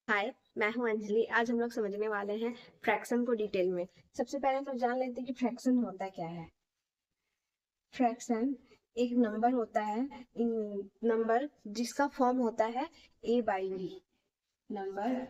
हाय, मैं हूं अंजलि। आज हम लोग समझने वाले हैं फ्रैक्शन को डिटेल में। सबसे पहले हम लोग जान लेते हैं कि फ्रैक्शन होता क्या है। फ्रैक्शन एक नंबर होता है, नंबर जिसका फॉर्म होता है a by b. Number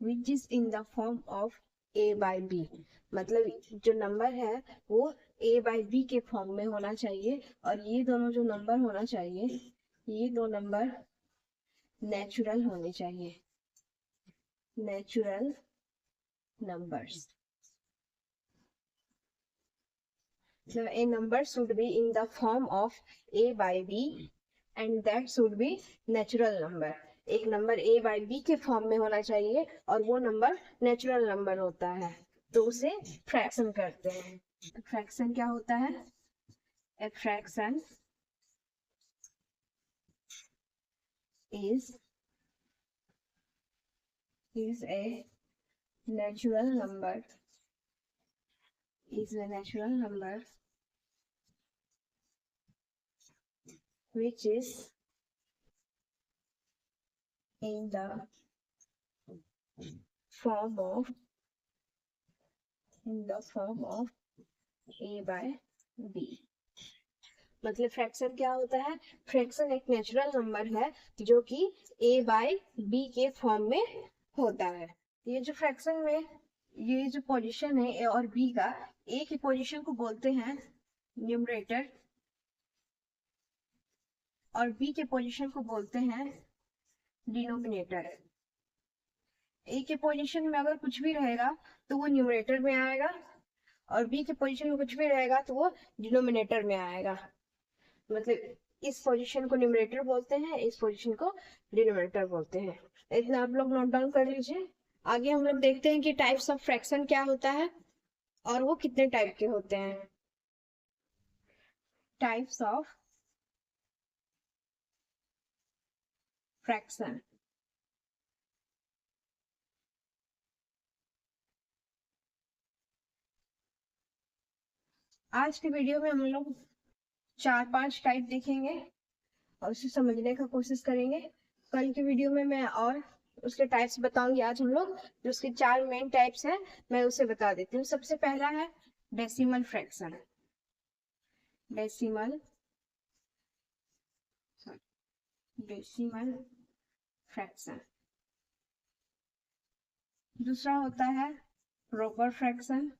which is in the form of a by b, मतलब जो नंबर है वो a बाई बी के फॉर्म में होना चाहिए। और ये दोनों जो नंबर होना चाहिए, ये दो नंबर नेचुरल होने चाहिए। Natural numbers. So a number should be in the form of a by b and that should be natural number. एक नंबर a by b के फॉर्म में होना चाहिए और वो नंबर नेचुरल नंबर होता है, तो उसे फ्रैक्शन करते हैं। फ्रैक्शन क्या होता है? A fraction is a natural number, is a natural number which is in the form of a by b। मतलब फ्रैक्शन क्या होता है? फ्रैक्शन एक नेचुरल नंबर है जो कि a बाई b के फॉर्म में होता है। ये जो फ्रैक्शन में ये जो पोजीशन है a और b का, a की पोजीशन को बोलते हैं न्यूमरेटर और b के पोजीशन को बोलते हैं डिनोमिनेटर। a के पोजीशन में अगर कुछ भी रहेगा तो वो न्यूमरेटर में आएगा और b के पोजीशन में कुछ भी रहेगा तो वो डिनोमिनेटर में आएगा। मतलब इस पोजीशन को न्यूमरेटर बोलते हैं, इस पोजीशन को डिनोमिनेटर बोलते हैं। इतना आप लोग नोट डाउन कर लीजिए। आगे हम लोग देखते हैं कि टाइप्स ऑफ फ्रैक्शन क्या होता है और वो कितने टाइप के होते हैं। Types of fraction. आज के वीडियो में हम लोग 4-5 टाइप देखेंगे और उसे समझने का कोशिश करेंगे। कल की वीडियो में मैं और उसके टाइप्स बताऊंगी। आज हम लोग जो उसके 4 मेन टाइप्स हैं मैं उसे बता देती हूँ। सबसे पहला है decimal fraction. Decimal decimal fraction. दूसरा होता है प्रॉपर फ्रैक्शन।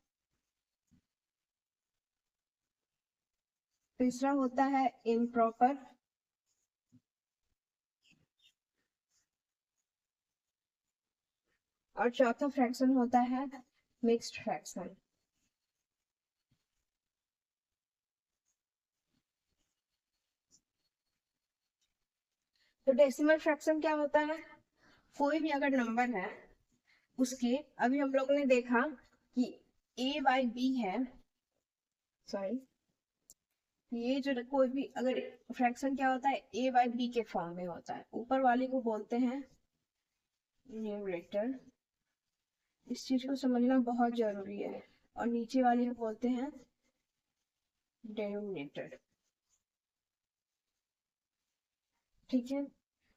तीसरा होता है इम्प्रॉपर। और चौथा फ्रैक्शन होता है मिक्स्ड फ्रैक्शन। तो डेसिमल फ्रैक्शन क्या होता है? कोई भी अगर नंबर है उसके, अभी हम लोगों ने देखा कि a बाई बी है, सॉरी, ये जो कोई भी अगर फ्रैक्शन क्या होता है, a बाई बी के फॉर्म में होता है। ऊपर वाले को बोलते हैं न्यूमरेटर, इस चीज को समझना बहुत जरूरी है। और नीचे वाले को बोलते हैं डेनोमिनेटर। ठीक है।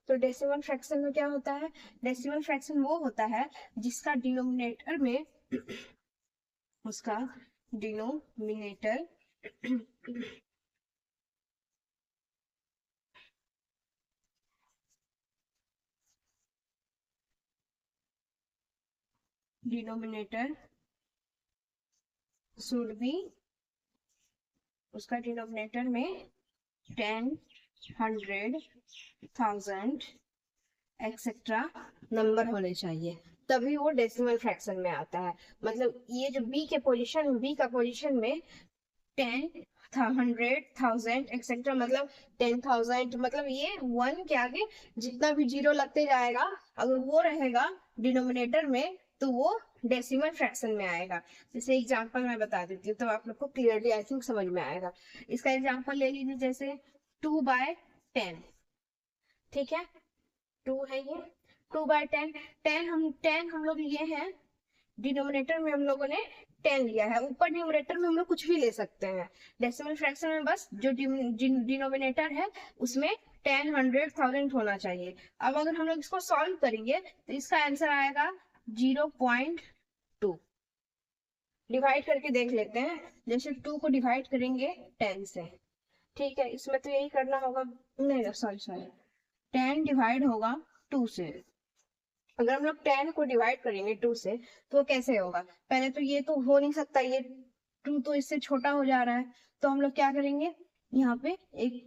तो डेसिमल फ्रैक्शन में क्या होता है? डेसिमल फ्रैक्शन वो होता है जिसका डिनोमिनेटर में उसका डिनोमिनेटर डिनोमिनेटर शुड बी, उसका डिनोमिनेटर में 10, 100, 1000 एक्सेट्रा नंबर होने चाहिए, तभी वो डेसिमल फ्रैक्शन में आता है। मतलब ये जो बी के पोजीशन, बी का पोजीशन में 10, 100, 1000 एक्सेट्रा, मतलब 10,000, मतलब ये 1 के आगे जितना भी जीरो लगते जाएगा अगर वो रहेगा डिनोमिनेटर में तो वो डेसिमल फ्रैक्शन में आएगा। जैसे एग्जांपल मैं बता देती हूँ तो आप लोग को क्लियरली आई थिंक समझ में आएगा। इसका एग्जांपल ले लीजिए, जैसे 2/10। ठीक है, 2 है ये, 2/10। 10 हम लोग लिए हैं, डिनोमिनेटर में हम लोगों ने 10 लिया है, ऊपर न्यूमरेटर में हम लोग कुछ भी ले सकते हैं। डेसिमल फ्रैक्शन में बस जो डिनोमिनेटर है उसमें 10, 100, 1000 होना चाहिए। अब अगर हम लोग इसको सॉल्व करेंगे तो इसका आंसर आएगा 0.2। डिवाइड करके देख लेते हैं। जैसे 2 को डिवाइड करेंगे 10 से, ठीक है, इसमें तो यही करना होगा, नहीं सॉरी 10 डिवाइड होगा 2 से। अगर हम लोग 10 को डिवाइड करेंगे 2 से तो कैसे होगा, पहले तो ये तो हो नहीं सकता, ये 2 तो इससे छोटा हो जा रहा है, तो हम लोग क्या करेंगे, यहाँ पे एक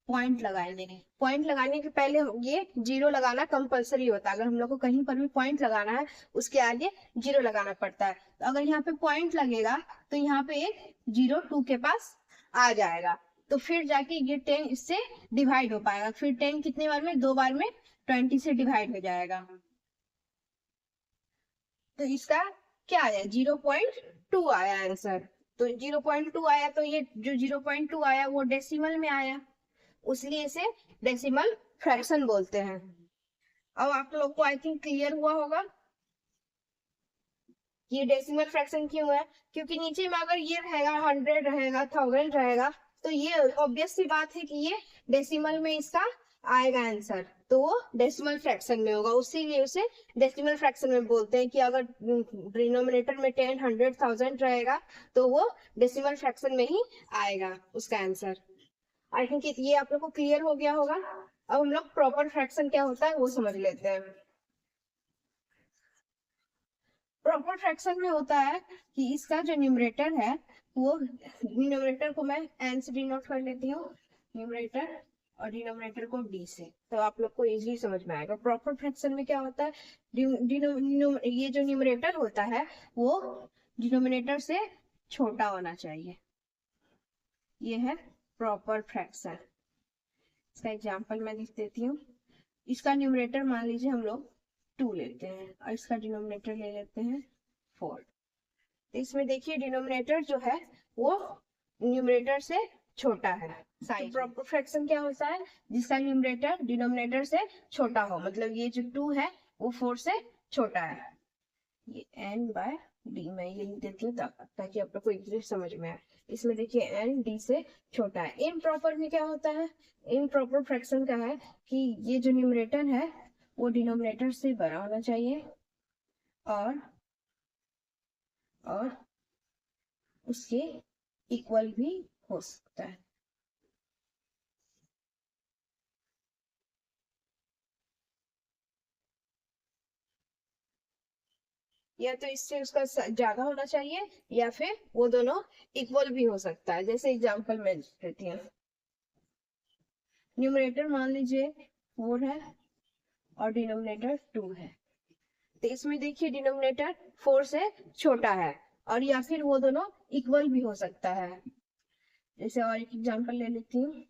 पॉइंट लगाएंगे। पॉइंट लगाने के पहले ये 0 लगाना कंपलसरी होता है, अगर हम लोग को कहीं पर भी पॉइंट लगाना है उसके आगे 0 लगाना पड़ता है। तो अगर यहाँ पे पॉइंट लगेगा तो यहाँ पे एक 0 2 के पास आ जाएगा, तो फिर जाके ये 10 इससे डिवाइड हो पाएगा। फिर 10 कितने बार में, 2 बार में 20 से डिवाइड हो जाएगा। तो इसका क्या आया, 0.2 आया आंसर। तो 0.2 आया, तो ये जो 0.2 आया वो डेसिमल में आया, इसलिए इसे डेसिमल फ्रैक्शन बोलते हैं। अब आप लोग को आई थिंक क्लियर हुआ होगा ये डेसिमल फ्रैक्शन क्यों है, क्योंकि नीचे में अगर ये रहेगा 100 रहेगा 1000 रहेगा तो ये ऑब्वियस सी बात है कि ये डेसिमल में इसका आएगा आंसर, तो वो डेसिमल फ्रैक्शन में होगा, उसीलिए उसे डेसिमल फ्रैक्शन में बोलते हैं कि अगर डिनोमिनेटर में 10, 100, 1000 रहेगा तो वो डेसिमल फ्रैक्शन में ही आएगा उसका आंसर। आई थिंक ये आप लोग को क्लियर हो गया होगा। अब हम लोग प्रॉपर फ्रैक्शन क्या होता है वो समझ लेते हैं। प्रॉपर फ्रैक्शन में होता है कि इसका जो न्यूमरेटर है वो, न्यूमरेटर को मैं एन से डिनोट कर लेती हूँ, न्यूमरेटर, और डिनोमिनेटर को डी से, तो आप लोग को इजीली समझ में आएगा। प्रॉपर फ्रैक्शन में क्या होता है, ये जो न्यूमरेटर होता है वो डिनोमिनेटर से छोटा होना चाहिए, ये है प्रॉपर फ्रैक्शन। इसका एग्जांपल मैं लिख देती हूँ। इसका न्यूमरेटर मान लीजिए हम लोग 2 लेते हैं और इसका डिनोमिनेटर ले लेते हैं 4। तो इसमें देखिए डिनोमिनेटर जो है वो न्यूमरेटर से छोटा है। साइज प्रॉपर फ्रैक्शन क्या होता है, जिसका न्यूमरेटर डिनोमिनेटर से छोटा हो, मतलब ये जो 2 है वो 4 से छोटा है। ये n/d मैं ये लिख देती हूँ ताकि आप लोग को इजीली समझ में आए। इसमें देखिए n d से छोटा है। इम्प्रॉपर में क्या होता है, इम्प्रॉपर फ्रैक्शन का है कि ये जो न्यूमरेटर है वो डिनोमिनेटर से बड़ा होना चाहिए और उसके इक्वल भी हो सकता है। या तो इससे उसका ज्यादा होना चाहिए या फिर वो दोनों इक्वल भी हो सकता है। जैसे एग्जांपल मैं देती हूँ, न्यूमरेटर मान लीजिए 4 है और डिनोमिनेटर 2 है, तो इसमें देखिए डिनोमिनेटर 4 से छोटा है, और या फिर वो दोनों इक्वल भी हो सकता है। जैसे और एक एग्जांपल ले लेती हूँ,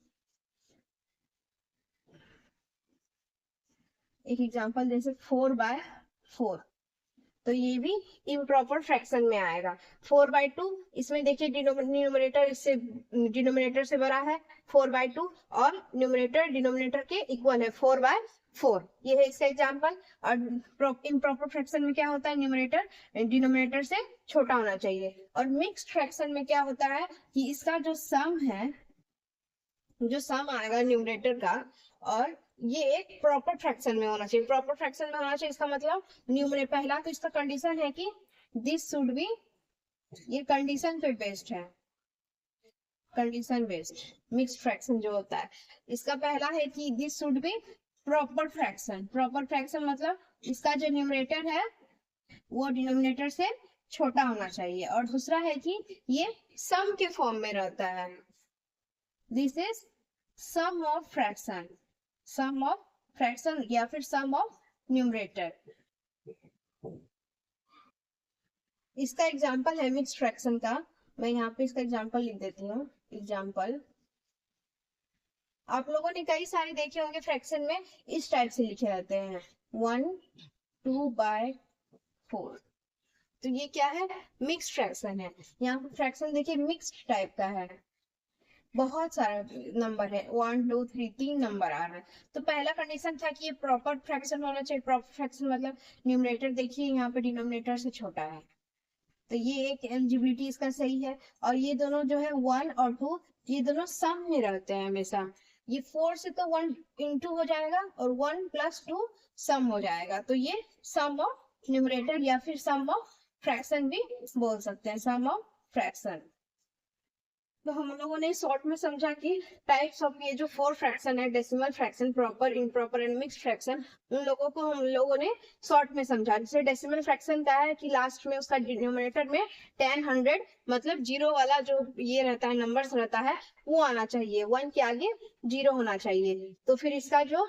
एक एग्जांपल जैसे 4/4, तो ये भी इम्प्रॉपर फ्रैक्शन में आएगा। 4/2, इसमें देखिए डिनोमिनेटर इससे डिनोमिनेटर से बड़ा है 4/2 और न्यूमरेटर डिनोमिनेटर के इक्वल है 4/4, ये है इसका एग्जांपल। और इम्प्रॉपर फ्रैक्शन में क्या होता है, न्यूमरेटर डिनोमिनेटर से छोटा होना चाहिए। और मिक्स्ड फ्रैक्शन में क्या होता है कि इसका जो सम है, जो सम आएगा न्यूमरेटर का, और ये एक प्रॉपर फ्रैक्शन में होना चाहिए। प्रॉपर फ्रैक्शन में होना चाहिए इसका मतलब न्यूमरेटर, पहला तो इसका कंडीशन है कि दिस शुड बी, ये कंडीशन पे बेस्ड है, कंडीशन बेस्ड मिक्स्ड फ्रैक्शन जो होता है, इसका पहला है कि this should be proper fraction. Proper fraction मतलब इसका जो न्यूमरेटर है वो डिनोमिनेटर से छोटा होना चाहिए, और दूसरा है कि ये सम के फॉर्म में रहता है, this is sum of fraction, sum of fraction या फिर सम ऑफ न्यूमरेटर। इसका एग्जांपल है मिक्स्ड फ्रैक्शन का, मैं यहाँ पे इसका एग्जांपल लिख देती हूँ। एग्जांपल आप लोगों ने कई सारे देखे होंगे फ्रैक्शन में इस टाइप से लिखे रहते हैं 1 2/4, तो ये क्या है, मिक्स्ड फ्रैक्शन है। यहाँ पे फ्रैक्शन देखिए मिक्स्ड टाइप का है, बहुत सारा नंबर है, 1 2 3 3 नंबर आ रहा है। तो पहला कंडीशन था कि ये प्रॉपर फ्रैक्शन होना चाहिए। प्रॉपर फ्रैक्शन मतलब न्यूमरेटर देखिए यहाँ पे डिनोमिनेटर से छोटा है, तो ये एक एलिजिबिलिटी इसका सही है। और ये दोनों जो है 1 और 2 ये दोनों सम में रहते हैं हमेशा, ये 4 से तो 1 इंटू हो जाएगा और 1 + 2 सम हो जाएगा, तो ये सम ऑफ न्यूमरेटर या फिर सम ऑफ फ्रैक्शन भी बोल सकते हैं, सम ऑफ फ्रैक्शन। तो हम लोगों ने शॉर्ट में समझा कि टाइप्स ऑफ ये जो 4 फ्रैक्शन है, decimal fraction, proper, improper and mixed fraction, उन लोगों को हम लोगों ने शॉर्ट में समझा। जैसे डेसिमल फ्रैक्शन क्या है कि लास्ट में उसका डिनोमिनेटर में 10, 100 मतलब जीरो वाला जो ये रहता है, नंबर्स रहता है, वो आना चाहिए, 1 के आगे 0 होना चाहिए, तो फिर इसका जो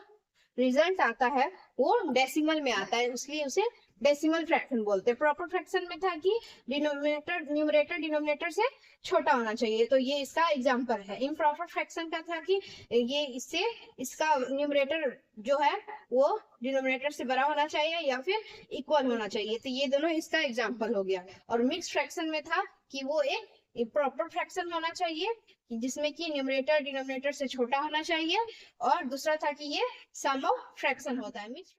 रिजल्ट आता है वो डेसिमल में आता है, इसलिए उसे डेसिमल फ्रैक्शन बोलते हैं। प्रॉपर फ्रैक्शन में था कि न्यूमरेटर डिनोमिनेटर से छोटा होना चाहिए, तो ये इसका एग्जांपल है। इम्प्रॉपर फ्रैक्शन का था कि ये इससे इसका न्यूमरेटर जो है वो डिनोमिनेटर से बड़ा होना चाहिए या फिर इक्वल होना चाहिए, तो ये दोनों इसका एग्जांपल हो गया। और मिक्स फ्रैक्शन में था कि वो एक प्रॉपर फ्रैक्शन होना चाहिए जिसमें कि न्यूमरेटर डिनोमिनेटर से छोटा होना चाहिए, और दूसरा था कि ये सम ऑफ फ्रैक्शन होता है। मिक्स